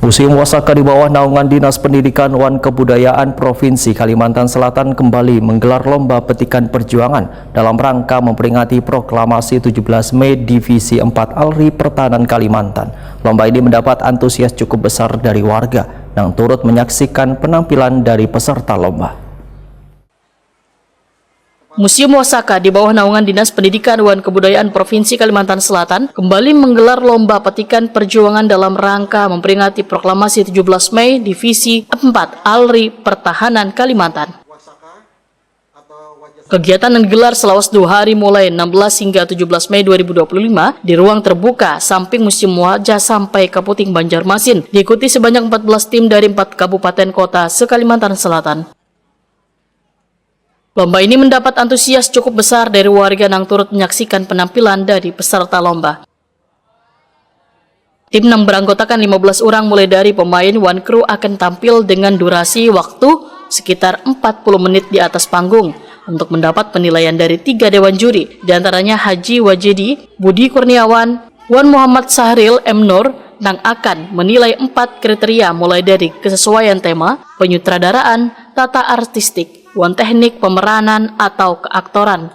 Museum Wasaka di bawah naungan Dinas Pendidikan dan Kebudayaan Provinsi Kalimantan Selatan kembali menggelar lomba petikan perjuangan dalam rangka memperingati proklamasi 17 Mei Divisi 4 ALRI Pertahanan Kalimantan. Lomba ini mendapat antusias cukup besar dari warga yang turut menyaksikan penampilan dari peserta lomba. Museum Wasaka di bawah naungan Dinas Pendidikan dan Kebudayaan Provinsi Kalimantan Selatan kembali menggelar lomba petikan perjuangan dalam rangka memperingati proklamasi 17 Mei Divisi 4 ALRI Pertahanan Kalimantan. Kegiatan yang digelar selama 2 hari mulai 16 hingga 17 Mei 2025 di ruang terbuka samping Museum Wajah sampai Kaputing Banjarmasin, diikuti sebanyak 14 tim dari 4 kabupaten kota se-Kalimantan Selatan. Lomba ini mendapat antusias cukup besar dari warga yang turut menyaksikan penampilan dari peserta lomba. Tim yang beranggotakan 15 orang mulai dari pemain one crew akan tampil dengan durasi waktu sekitar 40 menit di atas panggung untuk mendapat penilaian dari 3 dewan juri, diantaranya Haji Wajedi, Budi Kurniawan, Wan Muhammad Sahril M. Nur, yang akan menilai 4 kriteria mulai dari kesesuaian tema, penyutradaraan, tata artistik, teknik pemeranan atau keaktoran.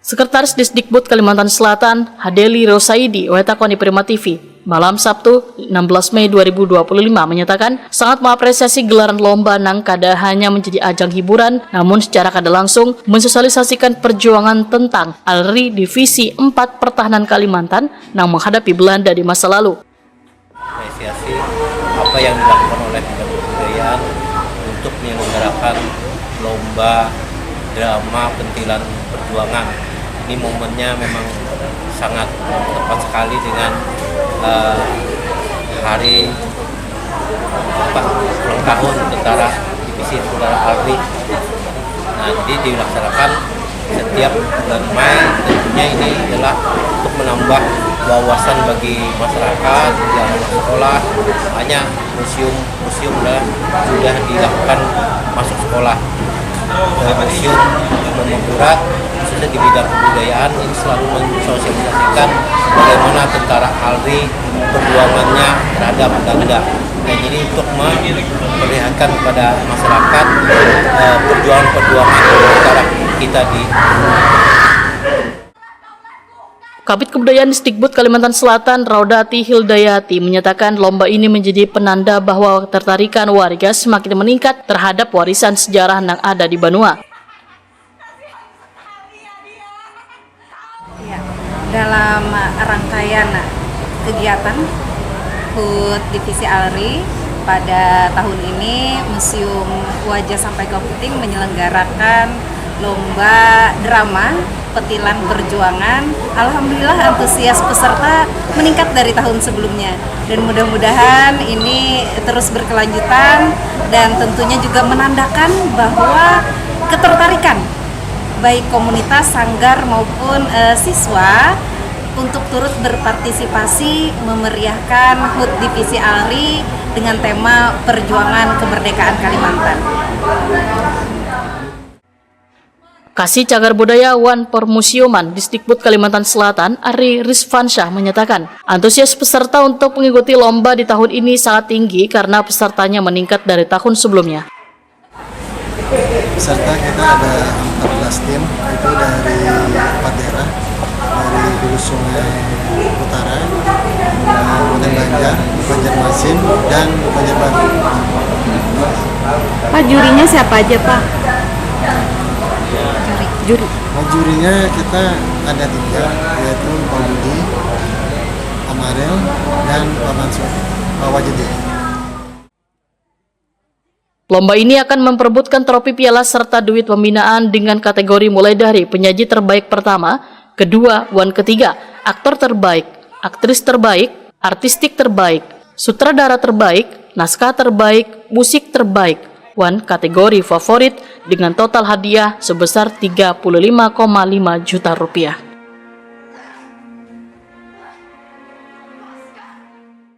Sekretaris Disdikbud Kalimantan Selatan, Hadeli Rosaidi, Wetakoni Prima TV, malam Sabtu 16 Mei 2025 menyatakan sangat mengapresiasi gelaran lomba yang kada hanya menjadi ajang hiburan, namun secara kada langsung mensosialisasikan perjuangan tentang ALRI Divisi 4 Pertahanan Kalimantan yang menghadapi Belanda di masa lalu. Apresiasi apa yang dilakukan oleh Dinas Kebudayaan untuk menyelenggarakan lomba drama pentilan perjuangan. Ini momennya memang sangat tepat sekali dengan hari ulang tahun Tentara Divisi Tentara ALRI. Nah, jadi dilaksanakan setiap bulan Mei. Tentunya ini adalah untuk menambah wawasan bagi masyarakat di dalam sekolah. Hanya museum sudah dilakukan masuk sekolah. Museum Memburat khususnya di bidang kebudayaan ini selalu mensosialisasikan bagaimana tentara ALRI perjuangannya terhadap Belanda. Nah, jadi untuk memperlihatkan kepada masyarakat perjuangan tentara kita di Kabid Kebudayaan Disdikbud Kalimantan Selatan, Raudati Hildayati, menyatakan lomba ini menjadi penanda bahwa ketertarikan warga semakin meningkat terhadap warisan sejarah yang ada di Banua. Ya, dalam rangkaian kegiatan HUT Divisi ALRI pada tahun ini, Museum Wajah sampai Kaputing menyelenggarakan lomba drama petilan perjuangan. Alhamdulillah antusias peserta meningkat dari tahun sebelumnya dan mudah-mudahan ini terus berkelanjutan dan tentunya juga menandakan bahwa ketertarikan baik komunitas, sanggar maupun siswa untuk turut berpartisipasi memeriahkan HUT Divisi ALRI dengan tema perjuangan kemerdekaan Kalimantan. Kasih Cagar Budaya Wan Permusiuman Disdikbud Kalimantan Selatan, Ari Rizvansyah menyatakan antusias peserta untuk mengikuti lomba di tahun ini sangat tinggi karena pesertanya meningkat dari tahun sebelumnya. Peserta kita ada 14 tim, itu dari 4 daerah, dari Hulu Sungai Utara, Kabupaten Banjar, Banjarmasin, dan Banjarbaru. Pak, jurinya siapa aja, Pak? Jurinya kita ada 3, yaitu Pak Budi, Amarel, dan Pak Mansur, Pak Wajedi. Lomba ini akan memperebutkan trofi piala serta duit pembinaan dengan kategori mulai dari penyaji terbaik pertama, kedua, wan ketiga, aktor terbaik, aktris terbaik, artistik terbaik, sutradara terbaik, naskah terbaik, musik terbaik, wan kategori favorit dengan total hadiah sebesar 35,5 juta rupiah.